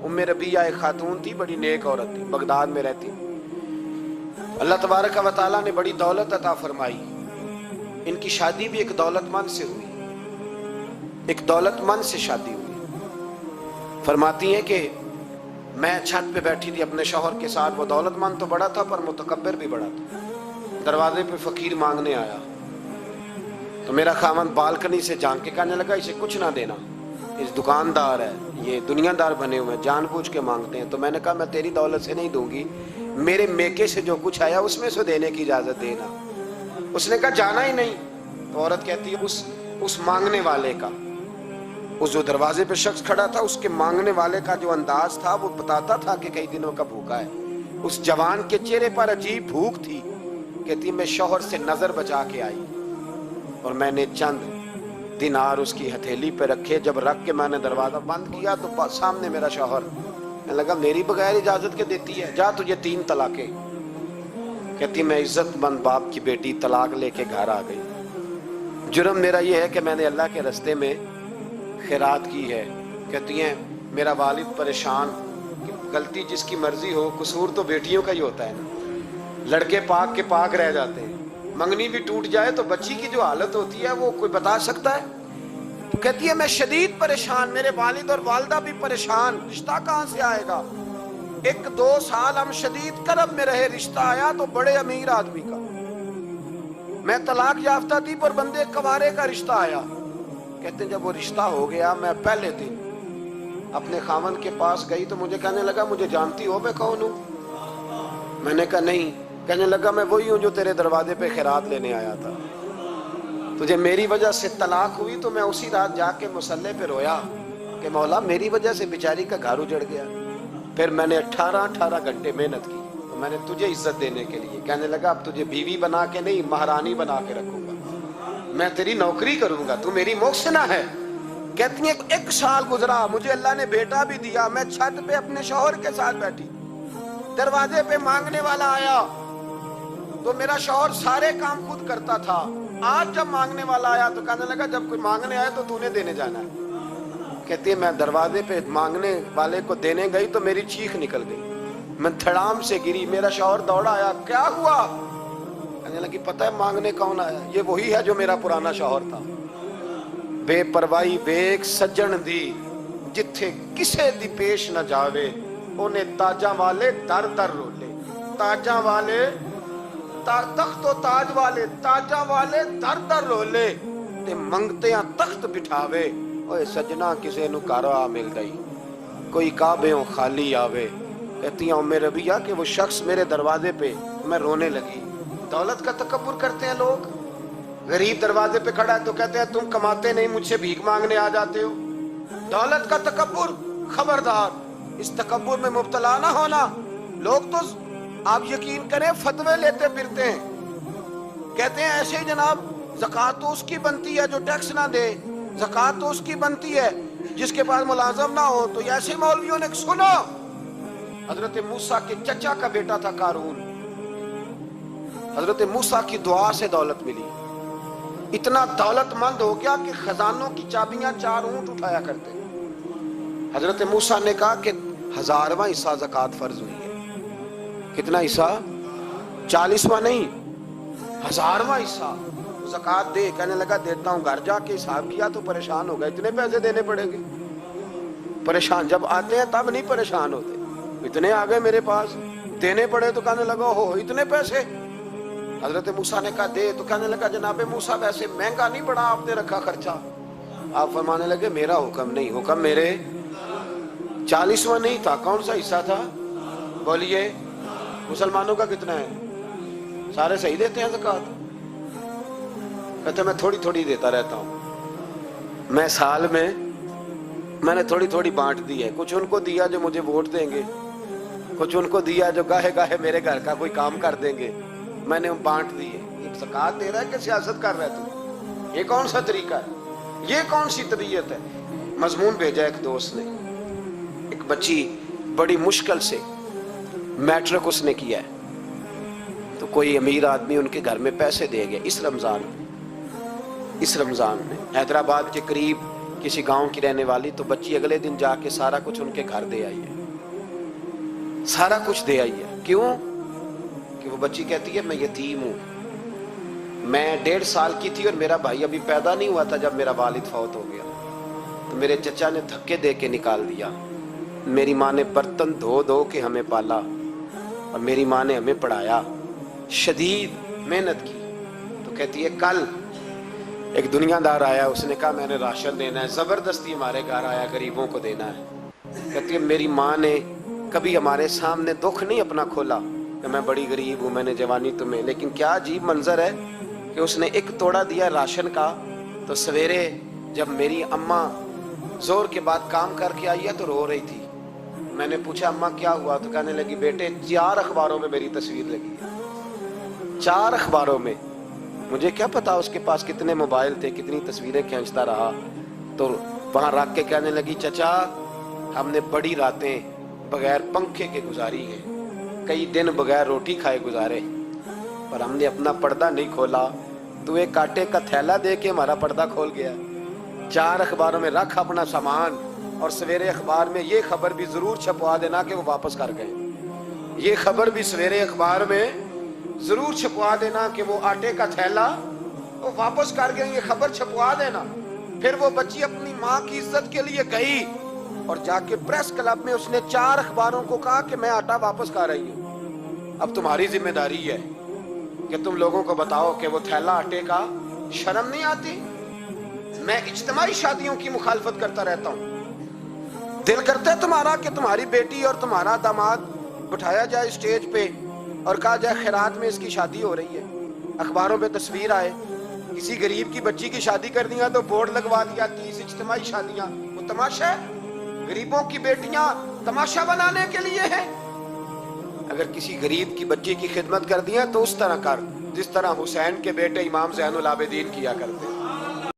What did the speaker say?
उम्मे रबिया एक खातून थी, बड़ी नेक औरत थी, बगदाद में रहती। अल्लाह तबारक व तआला ने बड़ी दौलत अता फरमाई। इनकी शादी भी एक दौलतमंद से हुई, एक दौलतमंद से शादी हुई। फरमाती हैं कि मैं छत पे बैठी थी अपने शौहर के साथ, वो दौलतमंद तो बड़ा था पर मुतकब्बिर भी बड़ा था। दरवाजे पे फकीर मांगने आया तो मेरा खामन बालकनी से झांक के कहने लगा, इसे कुछ ना देना, इस दुकानदार है, ये दुनियादार बने हुए हैं, जानबूझ के मांगते हैं। तो मैंने कहा मैं तेरी दौलत से नहीं दूंगी, मेरे मेके से जो कुछ आया उसमें से देने की इजाजत देना। उसने कहा जाना ही नहीं। तो औरत कहती है उस मांगने वाले का, उस जो दरवाजे पे शख्स खड़ा था, उसके मांगने वाले का जो अंदाज था वो बताता था कि कई दिनों का भूखा है। उस जवान के चेहरे पर अजीब भूख थी। कहती मैं शौहर से नजर बचा के आई और मैंने चंद दिनार उसकी हथेली पे रखे। जब रख के मैंने दरवाजा बंद किया तो सामने मेरा शौहर। मैं लगा मेरी बगैर इजाजत के देती है, जा तुझे 3 तलाके। कहती मैं इज्जतमंद बाप की बेटी तलाक लेके घर आ गई। जुर्म मेरा ये है कि मैंने अल्लाह के रास्ते में खैरात की है। कहती हैं मेरा वालिद परेशान, गलती जिसकी मर्जी हो, कसूर तो बेटियों का ही होता है ना। लड़के पाक के पाक रह जाते हैं, मंगनी भी टूट जाए तो बच्ची की जो हालत होती है वो कोई बता सकता है। तो कहती है मैं शदीद परेशान, मेरे वालिद और वालदा भी परेशान, रिश्ता कहाँ से आएगा। 1-2 साल हम शदीद करब में रहे, रिश्ता आया तो बड़े अमीर आदमी का। मैं तलाक याफ्ता थी पर बंदे कवारे का रिश्ता आया। कहते जब वो रिश्ता हो गया, मैं पहले दिन अपने खामन के पास गई तो मुझे कहने लगा मुझे जानती हो मैं कौन हूँ। मैंने कहा नहीं। कहने लगा मैं वही हूँ जो तेरे दरवाजे पे खैरात लेने आया था। तुझे मेरी वजह से तलाक हुई तो मैं उसी रात जाके मुसल्ले पे रोया कि मौला मेरी वजह से बेचारी का घर उजड़ गया। फिर मैंने 18 घंटे मेहनत की तो मैंने तुझे इज्जत देने के लिए। कहने लगा अब तुझे बीवी बना के नहीं महारानी बना के रखूंगा, मैं तेरी नौकरी करूंगा, तू मेरी मोहसिना है। कहती है 1 साल गुजरा, मुझे अल्लाह ने बेटा भी दिया। मैं छत पे अपने शौहर के साथ बैठी, दरवाजे पे मांगने वाला आया तो मेरा शौहर सारे काम खुद करता था। आज जब मांगने वाला आया तो कहने लगा जब कोई मांगने आया तो तूने देने जाना है। कहती है मैं दरवाजे पे मांगने वाले को देने गई तो मेरी चीख निकल गई, मैं धड़ाम से गिरी। मेरा शौहर दौड़ा आया, क्या हुआ। कहने लगी पता है मांगने कौन आया, ये वही है जो मेरा पुराना शौहर था। बेपरवाही वेख सज्जन दी जिथे किसे दी पेश न जावे, उन्हें ताजा वाले दर दर रोले। ताजा वाले तख्त तो ताज वाले, ताजा वाले दर दर रोले ते मंगते तख्त बिठावे। ओए सजना किसे नु कारवा मिल गई, कोई काबेओं खाली आवे। कहती हूँ मेरे रबिया कि वो शख्स मेरे दरवाजे पे, मैं रोने लगी। दौलत का तकब्बुर करते हैं लोग। गरीब दरवाजे पे खड़ा है तो कहते हैं तुम कमाते नहीं, मुझसे भीख मांगने आ जाते हो। दौलत का तकब्बुर, खबरदार इस तकब्बुर में मुब्तला ना होना। लोग तो आप यकीन करें फतवे लेते फिरते हैं, कहते हैं ऐसे ही जनाब ज़कात तो उसकी बनती है जो टैक्स ना दे, ज़कात तो उसकी बनती है जिसके पास मुलाजम ना हो। तो ऐसे मौलवियों ने सुनो, हजरत मूसा के चचा का बेटा था कारून, हजरत मूसा की दुआ से दौलत मिली। इतना दौलतमंद हो गया कि खजानों की चाबियां 4 ऊंट उठाया करते। हजरत मूसा ने कहा कि 1000वां हिस्सा ज़कात फर्ज हुई है। कितना हिस्सा? 40वां नहीं, 1000वां हिस्सा ज़कात दे। कहने लगा देता हूँ। घर जाके हिसाब किया तो परेशान हो गए, इतने पैसे देने पड़ेंगे। परेशान जब आते हैं तब नहीं परेशान होते, इतने आ गए मेरे पास, देने पड़े तो कहने लगा हो इतने पैसे। हजरत मूसा ने कहा दे, तो कहने लगा जनाबे मूसा वैसे महंगा नहीं पड़ा आपने रखा खर्चा। आप फरमाने लगे मेरा हुक्म नहीं, हुक्म मेरे 40वां नहीं था। कौन सा हिस्सा था बोलिए? मुसलमानों का कितना है? सारे सही देते हैं ज़कात? कहते मैं थोड़ी थोड़ी देता रहता हूँ। मैं साल में मैंने थोड़ी थोड़ी बांट दी है। कुछ उनको दिया जो मुझे वोट देंगे, कुछ उनको दिया जो गाहे गाहे मेरे घर का कोई काम कर देंगे, मैंने बांट दी है। ये ज़कात दे रहा है कि सियासत कर रहा है तू? ये कौन सा तरीका है? ये कौन सी तबीयत है? मजमून भेजा एक दोस्त ने, एक बच्ची बड़ी मुश्किल से मैट्रिक उसने किया है, तो कोई अमीर आदमी उनके घर में पैसे दे गया इस रमज़ान में। हैदराबाद के करीब किसी गांव की रहने वाली, तो बच्ची अगले दिन जाके सारा कुछ उनके घर दे आई है। सारा कुछ दे आई है। क्यों? कि वो बच्ची कहती है मैं यतीम हूँ, मैं 1.5 साल की थी और मेरा भाई अभी पैदा नहीं हुआ था जब मेरा वालिद फौत हो गया, तो मेरे चचा ने धक्के दे के निकाल दिया। मेरी माँ ने बर्तन धो धो के हमें पाला और मेरी माँ ने हमें पढ़ाया, शदीद मेहनत की। तो कहती है कल एक दुनियादार आया, उसने कहा मैंने राशन देना है, जबरदस्ती हमारे घर आया, गरीबों को देना है। कहती है मेरी माँ ने कभी हमारे सामने दुख नहीं अपना खोला कि मैं बड़ी गरीब हूँ, मैंने जवानी तुम्हें, लेकिन क्या अजीब मंजर है कि उसने एक तोड़ा दिया राशन का, तो सवेरे जब मेरी अम्मा जोर के बाद काम करके आई है तो रो रही थी। मैंने पूछा अम्मा क्या हुआ, तो कहने लगी बेटे 4 अखबारों में मेरी तस्वीर लगी है, 4 अखबारों में। मुझे क्या पता उसके पास कितने मोबाइल थे, कितनी तस्वीरें खींचता रहा। तो वहां रख के कहने लगी चचा हमने बड़ी रातें बगैर पंखे के गुजारी है, कई दिन बगैर रोटी खाए गुजारे, पर हमने अपना पर्दा नहीं खोला। तो एक कांटे का थैला दे के हमारा पर्दा खोल गया। 4 अखबारों में रख अपना सामान, और सवेरे अखबार में ये खबर भी जरूर छपवा देना कि वो वापस कर गए। ये खबर भी सवेरे अखबार में जरूर छपवा देना कि वो आटे का थैला वो वापस कर गए, ये खबर छपवा देना। फिर वो बच्ची अपनी माँ की इज्जत के लिए गई और जाके प्रेस क्लब में उसने 4 अखबारों को कहा कि मैं आटा वापस कर रही हूँ। अब तुम्हारी जिम्मेदारी है कि तुम लोगों को बताओ कि वो थैला आटे का, शर्म नहीं आती? मैं इज्तिमाई शादियों की मुखालफत करता रहता हूँ। दिल करता है तुम्हारा कि तुम्हारी बेटी और तुम्हारा दामाद बिठाया जाए स्टेज पे और कहा जाए खैरात में इसकी शादी हो रही है, अखबारों में तस्वीर आए, किसी गरीब की बच्ची की शादी कर दिया तो बोर्ड लगवा दिया 30 इज्तिमाई शादियां। वो तमाशा है? गरीबों की बेटियां तमाशा बनाने के लिए है? अगर किसी गरीब की बच्ची की खिदमत कर दिया तो उस तरह कर जिस तरह हुसैन के बेटे इमाम ज़ैनुल आबिदीन किया करते।